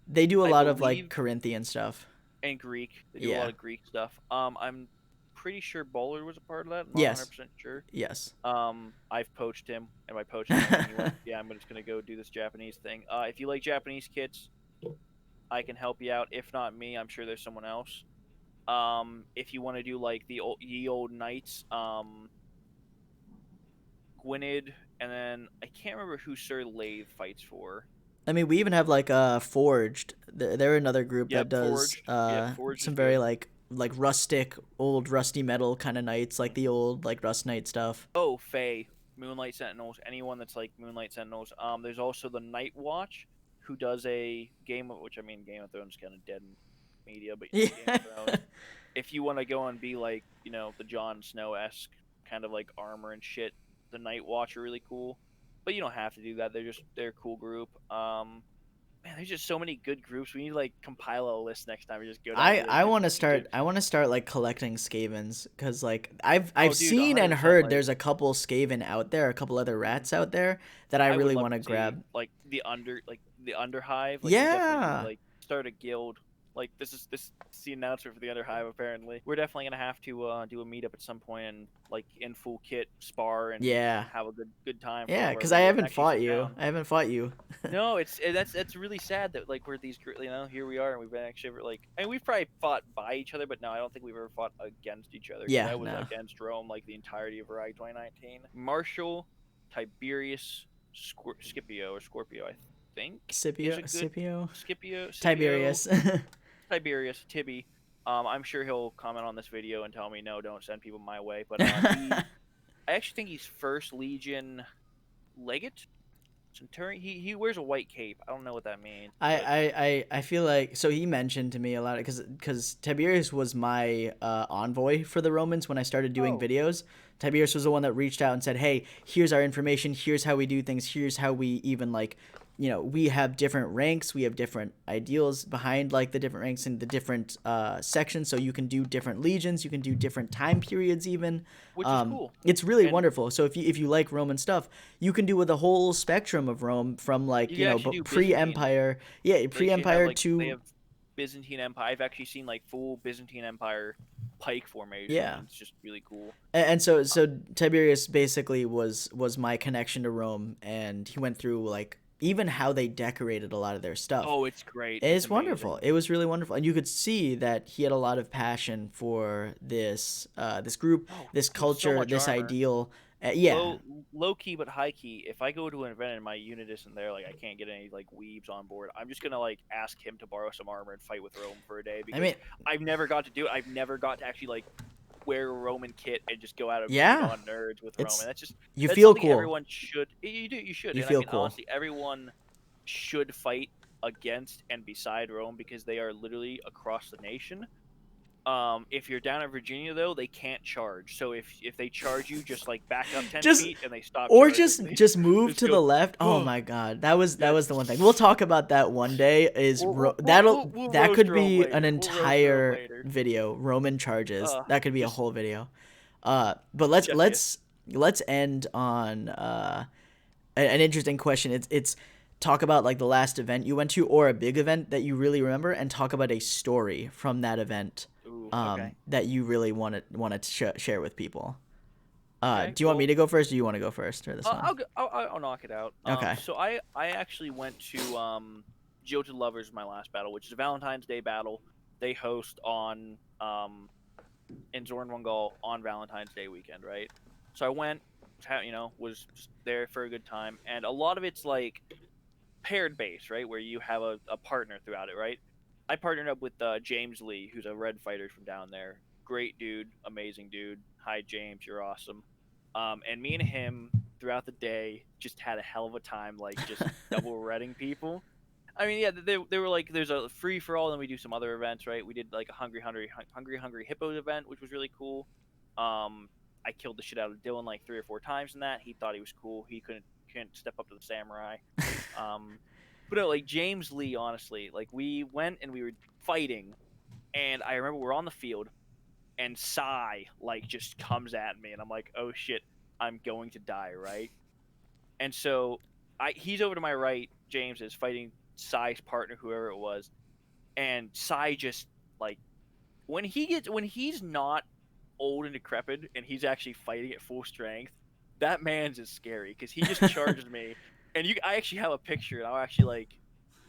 They do a I lot of like believe, Corinthian stuff. and Greek. They do a lot Yeah. of Greek stuff. I'm pretty sure Bowler was a part of that. I'm not Yes. 100% sure. Yes. I've poached him, and by poaching, I mean he went, yeah, I'm just gonna go do this Japanese thing. If you like Japanese kits, I can help you out. If not me, I'm sure there's someone else. If you want to do like the old, ye old knights, Gwynedd, and then I can't remember who Sir Lathe fights for. I mean, we even have like Forged. They're another group that Yep, does Forged. Yep, Forged is some very good. like rustic, old rusty metal kind of knights, like the old like Rust Knight stuff. Oh, Fae, Moonlight Sentinels, anyone that's like Moonlight Sentinels. There's also the Night Watch, who does a game of, which I mean, Game of Thrones is kind of dead in media, but Yeah. Game of Thrones. If you want to go and be like, the Jon Snow esque kind of like armor and shit, the Night Watch are really cool. But you don't have to do that. They're a cool group. Man, there's just so many good groups. We need to like compile a list next time. We just go down I through and I just want to pick start. it. I want to start like collecting Skavens because like I've Oh, dude, seen and 100%. heard Like, there's a couple Skaven out there, a couple other rats out there that I I would really love want to to see grab. like the Underhive. Like, we definitely need to Yeah. like start a guild. Like, this is the announcement for the Underhive. Apparently, we're definitely gonna have to do a meetup at some point and like in full kit spar and Yeah. have a good time for one Yeah, of our because I videos and haven't actually fought sit you. down. I haven't fought you. No, that's really sad that like we're these here we are, and we've been actually ever, like, and we've probably fought by each other, but no, I don't think we've ever fought against each other, because Yeah, I was no. against Rome like the entirety of Rag 2019. Marshall, Tiberius, Scipio or Scorpio, I think, is Scipio, a good Scipio, Scipio, Tiberius. Tiberius, Tibby. I'm sure he'll comment on this video and tell me no, don't send people my way. But I actually think he's First Legion Legate. Centurion. He wears a white cape. I don't know what that means. But I feel like, so he mentioned to me a lot because Tiberius was my envoy for the Romans when I started doing oh, videos. Tiberius was the one that reached out and said, "Hey, here's our information. Here's how we do things. Here's how we even like, we have different ranks. We have different ideals behind like the different ranks and the different sections. So you can do different legions. You can do different time periods even. which is cool. It's really And wonderful. So if you like Roman stuff, you can do with the whole spectrum of Rome from like you can actually but do Byzantine. pre-empire, yeah, They actually have pre-empire like they to have Byzantine Empire. I've actually seen like full Byzantine Empire pike formations, yeah. and it's just really cool. And so Tiberius basically was my connection to Rome, and he went through like even how they decorated a lot of their stuff. Oh, it's great. It's It's wonderful. amazing. It was really wonderful, and you could see that he had a lot of passion for this group, Oh, this dude, so culture, much this armor. ideal. Yeah, Low key but high key. If I go to an event and my unit isn't there, like I can't get any like weebs on board, I'm just gonna like ask him to borrow some armor and fight with Rome for a day, I because mean, I've never got to do it. I've never got to actually like wear a Roman kit and just go out and beat yeah, on nerds with Rome. it's And you that's feel something cool. everyone should. You should. You And I feel mean, cool. honestly, everyone should fight against and beside Rome because they are literally across the nation. If you're down in Virginia though, they can't charge. So if they charge you, just like back up 10 just feet and they stop or charging. just move Just to the go, left. Oh oh my god, that yeah. was the one thing. We'll talk about that one day. We'll That roast could Rome be an later. We'll roast Rome entire later. video. Roman charges. That could be a Just whole video. But Jeff Kiss. let's end on an interesting question. It's talk about like the last event you went to or a big event that you really remember, and talk about a story from that event Ooh, okay. that you really want to share with people. Okay. Do you want me Well, to go first, or do you want to go first for this one? I'll knock it out. Okay. So I actually went to Jilted Lovers my last battle, which is a Valentine's Day battle. They host on in Zornwungal on Valentine's Day weekend, right? So I went, was just there for a good time, and a lot of it's like paired base, right, where you have a partner throughout it, right? I partnered up with James Lee, who's a red fighter from down there. Great dude, amazing dude. Hi James, you're awesome. And me and him throughout the day just had a hell of a time, like just double redding people. I mean, yeah, they were like, there's a free for all, and we do some other events, right? We did like a Hungry Hippos event, which was really cool. I killed the shit out of Dylan like 3 or 4 times in that. He thought he was cool. He couldn't step up to the samurai. Um, but no, like James Lee, honestly, like we went and we were fighting, and I remember we're on the field, and Sai like just comes at me, and I'm like, oh shit, I'm going to die, right? And so he's over to my right. James is fighting Sai's partner, whoever it was, and Sai just like when he's not old and decrepit and he's actually fighting at full strength, that man's is scary because he just charges me. And I actually have a picture, and I'll actually like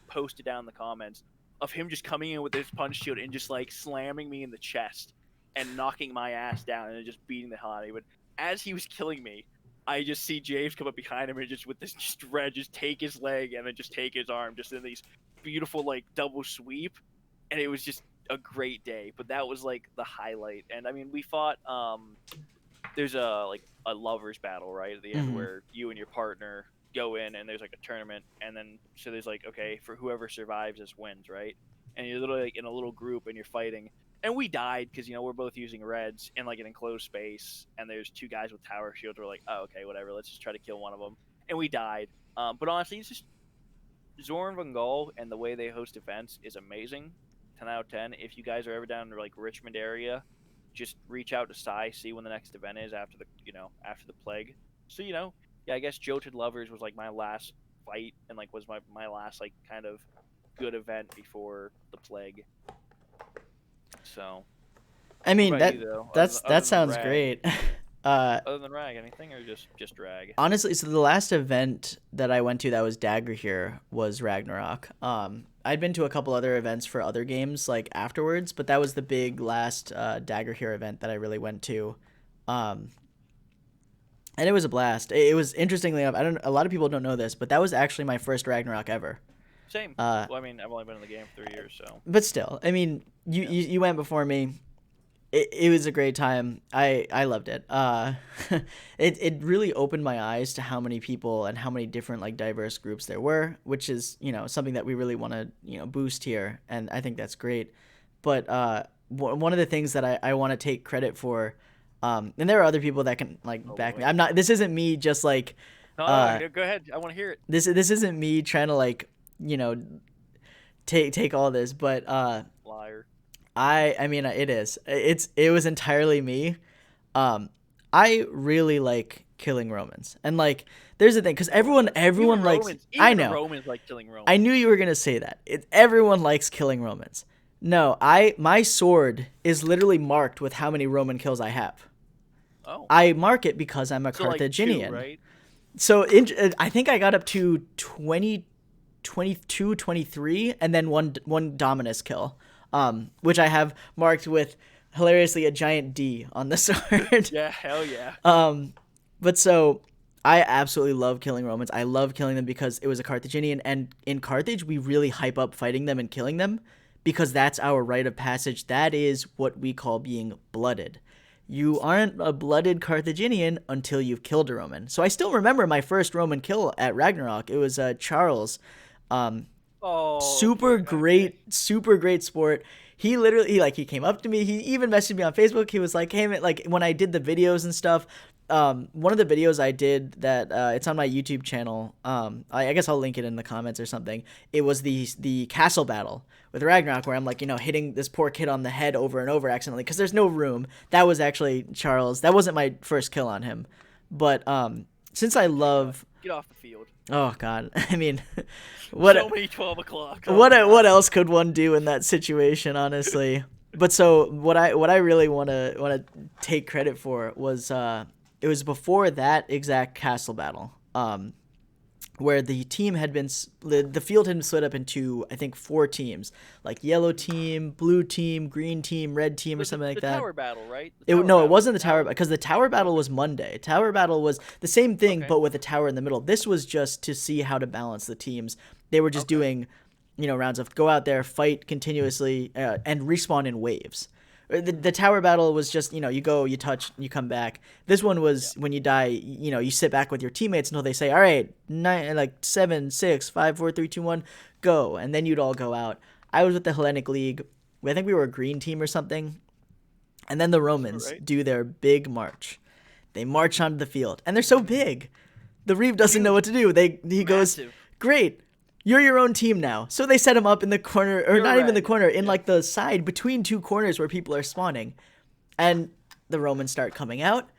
post it down in the comments of him just coming in with his punch shield and just like slamming me in the chest and knocking my ass down and just beating the hell out of me. But as he was killing me, I just see James come up behind him and just with this dread just take his leg and then just take his arm just in these beautiful like double sweep, and it was just a great day. But that was like the highlight. And I mean, we fought there's a lovers battle right at the end Mm-hmm. where you and your partner go in and there's like a tournament, and then so there's like, okay, for whoever survives this wins, right? And you're literally like in a little group and you're fighting, and we died because we're both using reds in like an enclosed space, and there's two guys with tower shields. We're like, oh, okay, whatever, let's just try to kill one of them, and we died. But honestly, it's just Zorn Vengal, and the way they host events is amazing. 10 out of 10. If you guys are ever down in like Richmond area, just reach out to Sai, see when the next event is after the plague. So yeah, I guess Jilted Lovers was like my last fight, and like was my last like kind of good event before the plague. So I what mean about you though? Other that than sounds Rag, great. other than Rag, anything or just Rag? Honestly, so the last event that I went to that was Dagorhir was Ragnarok. I'd been to a couple other events for other games like afterwards, but that was the big last Dagorhir event that I really went to. Um, and it was a blast. It was interestingly enough, a lot of people don't know this, but that was actually my first Ragnarok ever. Same. Uh, Well, I mean, I've only been in the game for 3 years, so but still, I mean, yeah. you went before me. It was a great time. I loved it. It really opened my eyes to how many people and how many different like diverse groups there were, which is something that we really want to boost here, and I think that's great. But one of the things that I want to take credit for, and there are other people that can like Oh back me. boy. I'm not. This isn't me just like. No, go ahead. I want to hear it. This isn't me trying to like take all this, but Liar. I mean it is. It was entirely me. I really like killing Romans. And like there's the thing cuz everyone likes I Even the know. Romans like killing Romans. I knew you were going to say that. Everyone likes killing Romans. No, my sword is literally marked with how many Roman kills I have. Oh. I mark it because I'm a So like Carthaginian. 2, right? So I think I got up to 20, 22, 23, and then one Dominus kill, which I have marked with hilariously a giant D on the sword. Yeah, hell yeah. But so I absolutely love killing Romans. I love killing them because it was a Carthaginian, and in Carthage we really hype up fighting them and killing them because that's our rite of passage. That is what we call being blooded. You aren't a blooded Carthaginian until you've killed a Roman. So I still remember my first Roman kill at Ragnarok. It was Charles. Oh, Super okay. great, super great sport. He came up to me. He even messaged me on Facebook. He was like, "Hey man," like when I did the videos and stuff. One of the videos I did that it's on my YouTube channel. I guess I'll link it in the comments or something. It was the castle battle with Ragnarok, where I'm like, hitting this poor kid on the head over and over accidentally because there's no room. That was actually Charles. That wasn't my first kill on him, but since I love, Get off the field. oh God, I mean, So what many 12 o'clock. Oh what my God. what else could one do in that situation, honestly? But so what I really want to take credit for was it was before that exact castle battle, where the team had been the field had been split up into, I think, 4 teams, like yellow team, blue team, green team, red team, or something like The that. tower battle, right? The It, tower no, it battle. wasn't the tower, because the tower battle was Monday. Tower battle was the same thing, Okay. but with a tower in the middle. This was just to see how to balance the teams. They were just Okay. doing, rounds of go out there, fight continuously, and respawn in waves. The tower battle was just, you go, you touch, you come back. This one was when you die, you sit back with your teammates until they say, all right, 9, like 7, 6, 5, 4, 3, 2, 1, go, and then you'd all go out. I was with the Hellenic League. I think we were a green team or something. And then the Romans Right. do their big march. They march onto the field, and they're so big. The Reeve doesn't know what to do. He goes, Massive. "Great, you're your own team now." So they set him up in the corner, or You're not even the red. corner, in Yeah. like the side between 2 corners where people are spawning. And the Romans start coming out,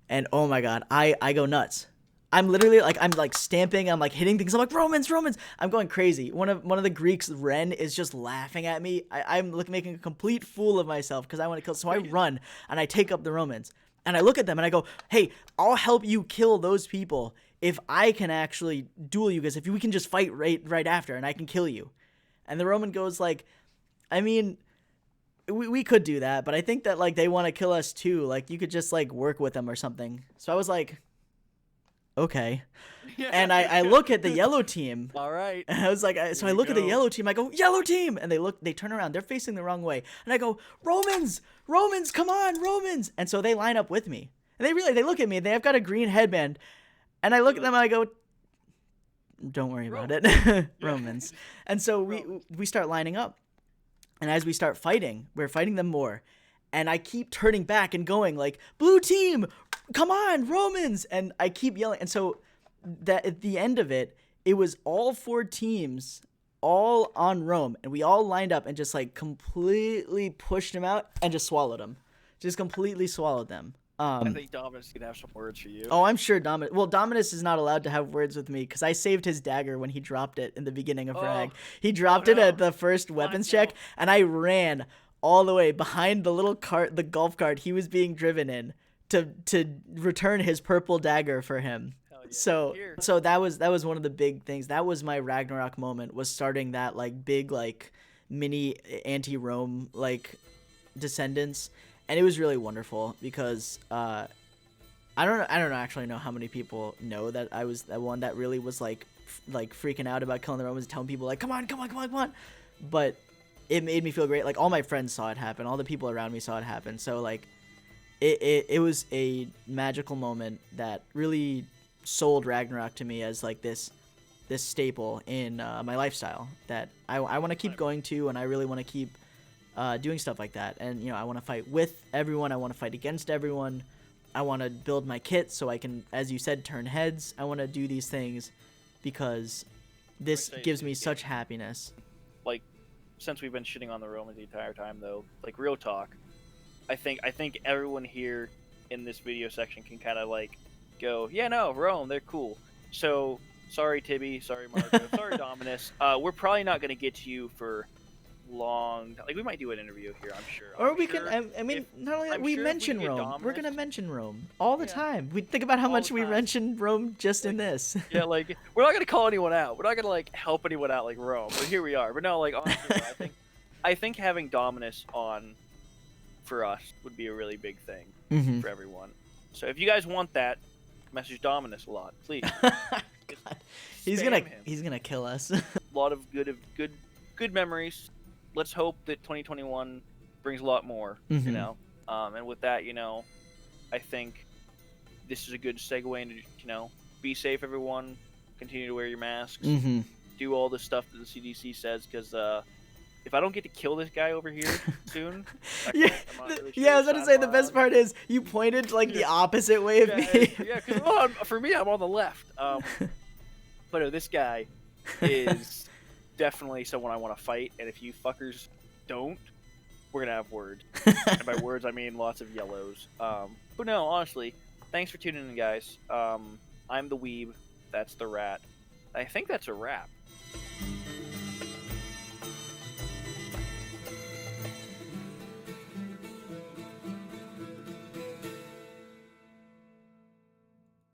and oh my God, I go nuts. I'm literally like, I'm like stamping, I'm like hitting things. I'm like, Romans, Romans. I'm going crazy. One of the Greeks, Ren, is just laughing at me. I'm making a complete fool of myself because I want to kill. So I run and I take up the Romans, and I look at them and I go, hey, I'll help you kill those people if I can actually duel you guys. If we can just fight right after, and I can kill you. And the Roman goes like, I mean, we could do that, but I think that like they want to kill us too. Like you could just like work with them or something. So I was like, okay. And I look at the yellow team. All right. And I was like, so I you look at the go. yellow team. I go, yellow team, and they turn around. They're facing the wrong way, and I go, Romans, Romans, come on, Romans. And so they line up with me, and they look at me. They've got a green headband, and I look at them and I go, don't worry about it, Romans. And so we start lining up, and as we start fighting, we're fighting them more. And I keep turning back and going like, blue team, come on, Romans. And I keep yelling. And so that at the end of it, it was all 4 teams all on Rome. And we all lined up and just like completely pushed them out and just swallowed them. Just completely swallowed them. I think Dominus can have some words for you. Oh, I'm sure Dominus. Well, Dominus is not allowed to have words with me because I saved his dagger when he dropped it in the beginning of Rag. He dropped it no. at the first weapons check, and I ran all the way behind the little cart, the golf cart he was being driven in, to return his purple dagger for him. So that was one of the big things. That was my Ragnarok moment, was starting that like big like mini anti-Rome like descendants. And it was really wonderful because I don't actually know how many people know that I was the one that really was like freaking out about killing the Romans, telling people like, come on. But it made me feel great. Like all my friends saw it happen, all the people around me saw it happen. So like it was a magical moment that really sold Ragnarok to me as like this staple in my lifestyle that I want to keep going to, and I really want to keep doing stuff like that. And I want to fight with everyone. I want to fight against everyone. I want to build my kit so I can, as you said, turn heads. I want to do these things because this gives me such happiness. Like, since we've been shitting on the Romans the entire time, though, like real talk, I think everyone here in this video section can kind of like go, yeah, no, Rome, they're cool. So sorry, Tibby, sorry, Marco, sorry, Dominus. We're probably not gonna get to you for long. Like we might do an interview here, I'm sure. Or we can. I mean, not only that, we mention Rome. We're gonna mention Rome all the time. We think about how much we mention Rome just in this. Yeah, like we're not gonna call anyone out. We're not gonna like help anyone out like Rome. But here we are. But no, like honestly, I think having Dominus on for us would be a really big thing for everyone. So if you guys want that, message Dominus a lot, please. God. He's gonna kill us. A lot of good memories. Let's hope that 2021 brings a lot more, and with that, I think this is a good segue into, be safe, everyone. Continue to wear your masks. do all the stuff that the CDC says, because if I don't get to kill this guy over here soon, Yeah, I'm not really sure yeah. I was which about to side say I'm the best on. part is you pointed like the opposite way of me. Yeah, because for me, I'm on the left. But no, this guy is definitely someone I want to fight, and if you fuckers don't, we're gonna have words. And by words, I mean lots of yellows. But no, honestly, thanks for tuning in, guys. I'm the weeb. That's the rat. I think that's a wrap.